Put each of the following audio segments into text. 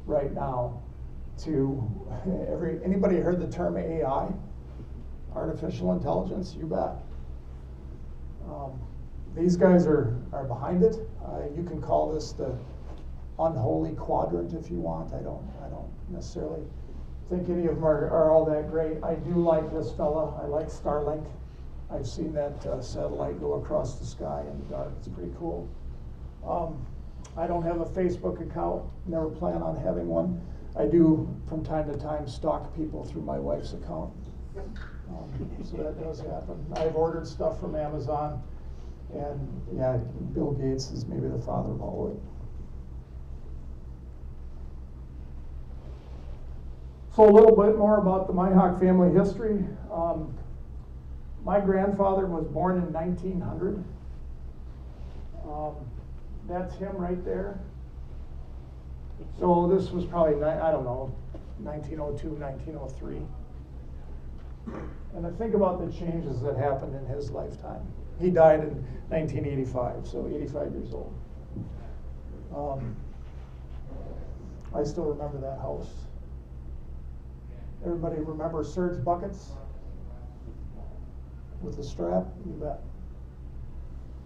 right now to anybody heard the term AI? Artificial intelligence, you bet. These guys are behind it. You can call this the unholy quadrant if you want. I don't necessarily think any of them are all that great. I do like this fella. I like Starlink. I've seen that satellite go across the sky in the dark. It's pretty cool. I don't have a Facebook account. Never plan on having one. I do from time to time stalk people through my wife's account. So that does happen. I've ordered stuff from Amazon, and yeah, Bill Gates is maybe the father of all of it. So a little bit more about the Myhock family history. My grandfather was born in 1900. That's him right there. So this was probably, I don't know, 1902, 1903. And I think about the changes that happened in his lifetime. He died in 1985, so 85 years old. I still remember that house. Everybody remember Surge buckets with the strap? You bet.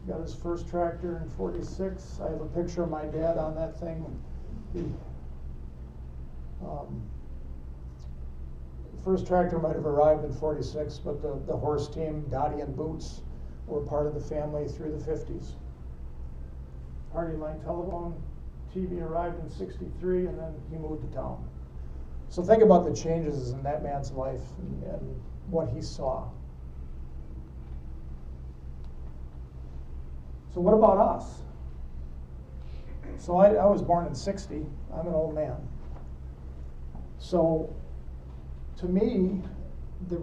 Got his first tractor in '46. I have a picture of my dad on that thing. First tractor might have arrived in '46, but the horse team, Dottie and Boots, were part of the family through the '50s. Hardy Line Telephone TV arrived in '63, and then he moved to town. So think about the changes in that man's life and what he saw. So what about us? So I was born in '60. I'm an old man. So to me, the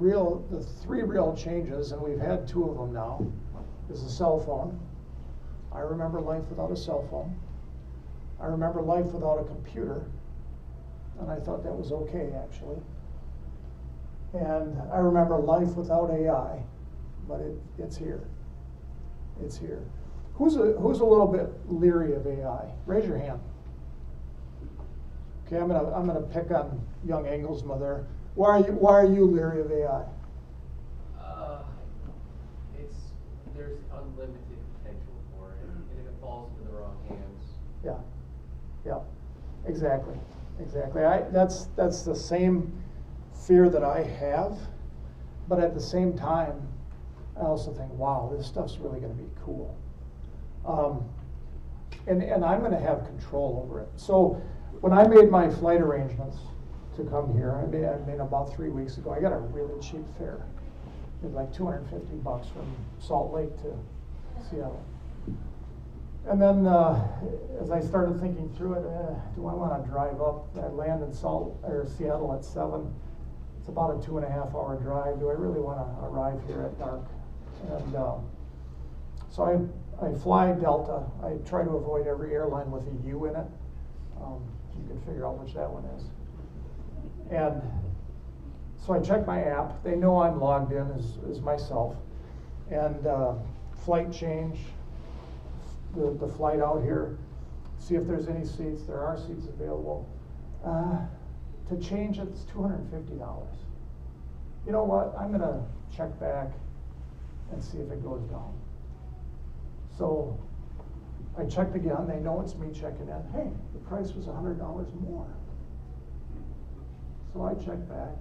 three real changes, and we've had two of them now, is a cell phone. I remember life without a cell phone. I remember life without a computer, and I thought that was okay, actually. And I remember life without AI, but it's here. It's here. Who's a little bit leery of AI? Raise your hand. Okay, I'm gonna pick on young Engelsma there. Why are you leery of AI? There's unlimited potential for it, and if it falls into the wrong hands. Yeah, exactly. That's the same fear that I have, but at the same time, I also think, wow, this stuff's really going to be cool. And I'm going to have control over it. So when I made my flight arrangements to come here, I made about 3 weeks ago. I got a really cheap fare. It was like $250 from Salt Lake to Seattle. And then as I started thinking through it, do I want to drive up? I land in Seattle at 7. It's about a 2.5-hour drive. Do I really want to arrive here at dark? And so I fly Delta. I try to avoid every airline with a U in it. You can figure out which that one is. And so I check my app. They know I'm logged in as myself. And flight change, the flight out here, see if there's any seats. There are seats available. To change it, it's $250. You know what? I'm going to check back and see if it goes down. So I checked again. They know it's me checking in. Hey, the price was $100 more. So I check back,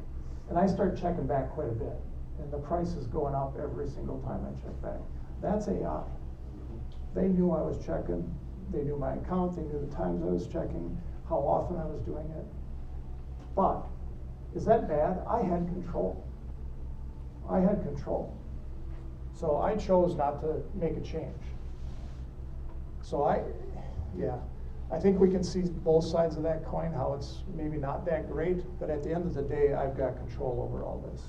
and I start checking back quite a bit. And the price is going up every single time I check back. That's AI. They knew I was checking. They knew my account. They knew the times I was checking, how often I was doing it. But is that bad? I had control. I had control. So I chose not to make a change. So I think we can see both sides of that coin, how it's maybe not that great, but at the end of the day, I've got control over all this.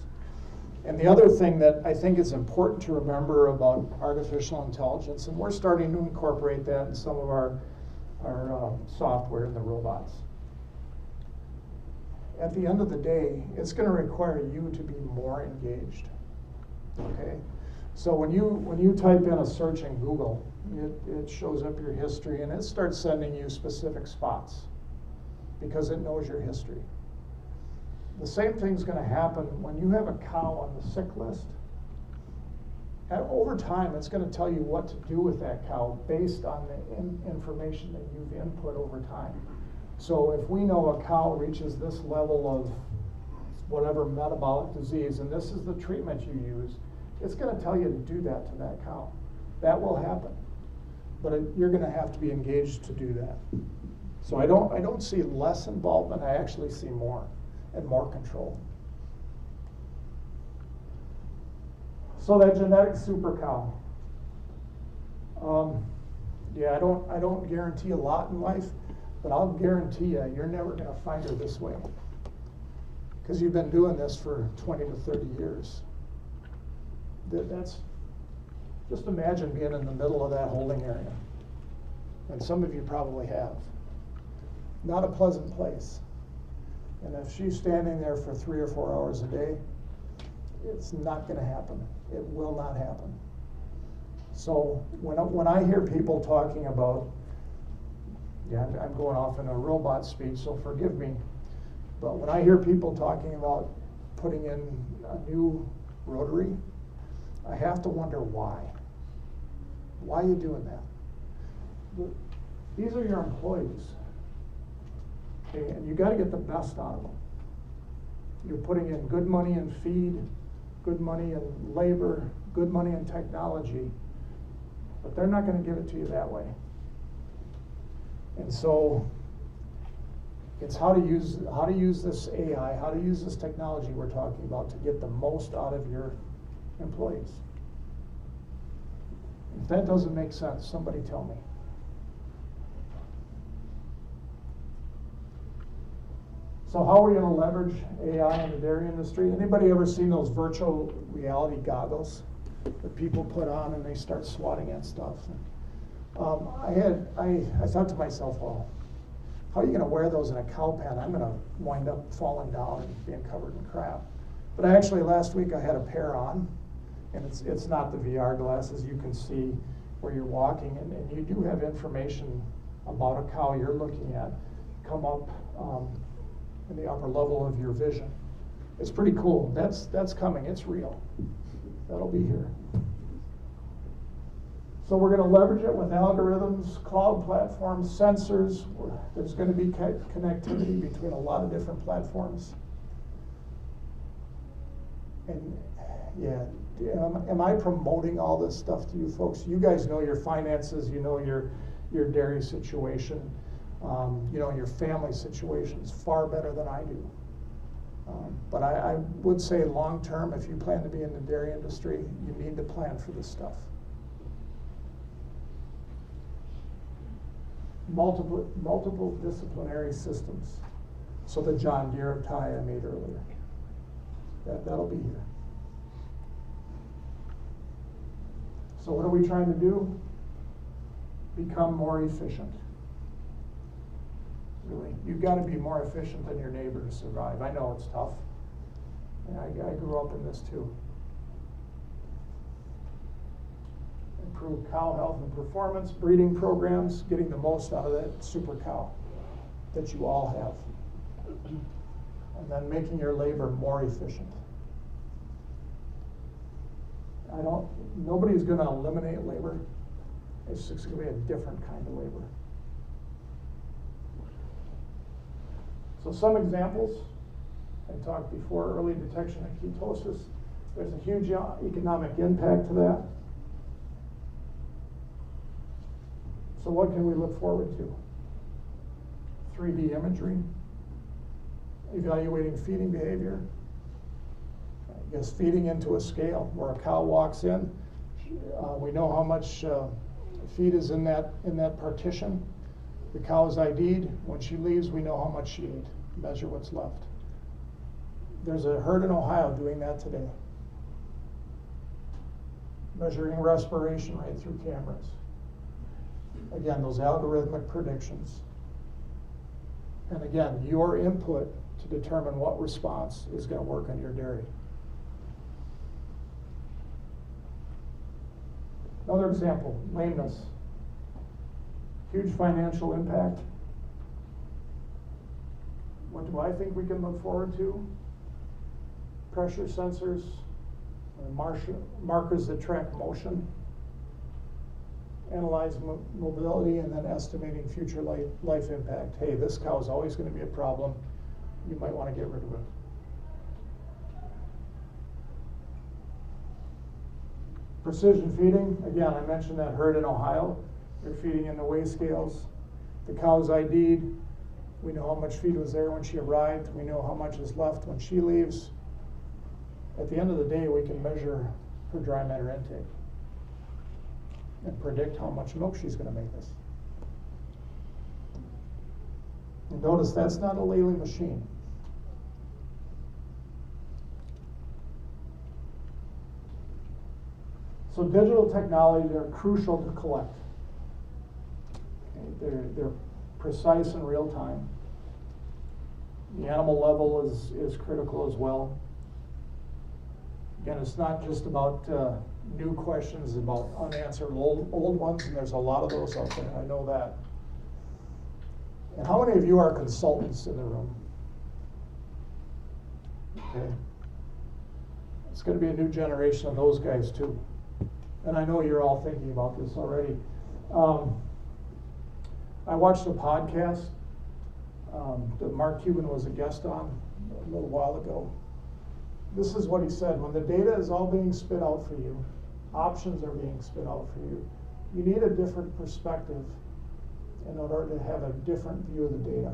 And the other thing that I think is important to remember about artificial intelligence, and we're starting to incorporate that in some of our software in the robots. At the end of the day, it's going to require you to be more engaged. Okay? So when you type in a search in Google, it shows up your history, and it starts sending you specific spots because it knows your history. The same thing's going to happen when you have a cow on the sick list. Over time, it's going to tell you what to do with that cow based on the information that you've input over time. So if we know a cow reaches this level of whatever metabolic disease, and this is the treatment you use, it's going to tell you to do that to that cow. That will happen, but you're going to have to be engaged to do that. So I don't see less involvement. I actually see more and more control. So that genetic super cow. Yeah, I don't guarantee a lot in life, but I'll guarantee you, you're never going to find her this way, because you've been doing this for 20 to 30 years. That's, just imagine being in the middle of that holding area. And some of you probably have. Not a pleasant place. And if she's standing there for 3 or 4 hours a day, it's not going to happen. It will not happen. So when I hear people talking about, yeah, I'm going off in a robot speech, so forgive me, but when I hear people talking about putting in a new rotary, I have to wonder why. Why are you doing that? These are your employees, okay, and you got to get the best out of them. You're putting in good money in feed, good money in labor, good money in technology, but they're not going to give it to you that way. And so it's how to use this AI, how to use this technology we're talking about to get the most out of your employees. If that doesn't make sense, somebody tell me. So how are we going to leverage AI in the dairy industry? Anybody ever seen those virtual reality goggles that people put on and they start swatting at stuff? I thought to myself, well, how are you going to wear those in a cow pen? I'm going to wind up falling down and being covered in crap. But actually last week I had a pair on, and it's not the VR glasses. You can see where you're walking, and you do have information about a cow you're looking at come up in the upper level of your vision. It's pretty cool. That's coming. It's real. That'll be here. So we're going to leverage it with algorithms, cloud platforms, sensors. There's going to be connectivity between a lot of different platforms. And yeah, am I promoting all this stuff to you folks? You guys know your finances. You know your dairy situation. You know your family situation is far better than I do. But I would say long term, if you plan to be in the dairy industry, you need to plan for this stuff. Multiple disciplinary systems. So the John Deere tie I made earlier, that'll be here. So what are we trying to do? Become more efficient. Really, you've got to be more efficient than your neighbor to survive. I know it's tough. And I grew up in this too. Improve cow health and performance, breeding programs, getting the most out of that super cow that you all have. And then making your labor more efficient. Nobody's going to eliminate labor. It's just going to be a different kind of labor. So some examples. I talked before, early detection of ketosis. There's a huge economic impact to that. So what can we look forward to? 3D imagery, evaluating feeding behavior. I guess feeding into a scale where a cow walks in. We know how much feed is in that partition. The cow is ID'd. When she leaves, we know how much she ate. Measure what's left. There's a herd in Ohio doing that today. Measuring respiration right through cameras. Again, those algorithmic predictions. And again, your input to determine what response is going to work on your dairy. Another example, lameness. Huge financial impact. what do I think we can look forward to? Pressure sensors, markers that track motion, analyze mobility, and then estimating future life impact. Hey, this cow is always going to be a problem. You might want to get rid of it. Precision feeding, again, I mentioned that herd in Ohio. They're feeding in the weigh scales. The cow's ID'd. We know how much feed was there when she arrived. We know how much is left when she leaves. At the end of the day, we can measure her dry matter intake and predict how much milk she's going to make us. And notice that's not a Lely machine. So digital technologies are crucial to collect. Okay, they're precise in real time. The animal level is critical as well. Again, it's not just about new questions, about unanswered old ones, and there's a lot of those out there, I know that. And how many of you are consultants in the room? Okay. It's going to be a new generation of those guys too. And I know you're all thinking about this already. I watched a podcast that Mark Cuban was a guest on a little while ago. This is what he said: when the data is all being spit out for you, options are being spit out for you, you need a different perspective in order to have a different view of the data.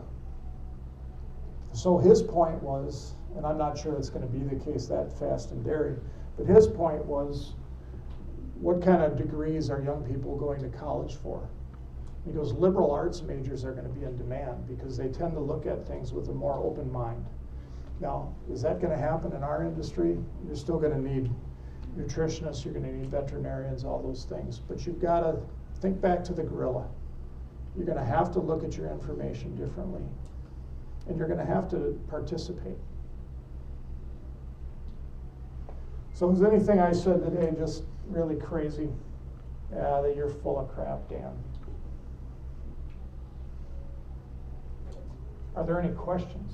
So his point was, and I'm not sure it's going to be the case that fast in dairy, but his point was, what kind of degrees are young people going to college for? He goes, liberal arts majors are going to be in demand because they tend to look at things with a more open mind. Now, is that going to happen in our industry? You're still going to need nutritionists, you're going to need veterinarians, all those things. But you've got to think back to the gorilla. You're going to have to look at your information differently. And you're going to have to participate. So is anything I said today just really crazy? That you're full of crap, Dan? Are there any questions?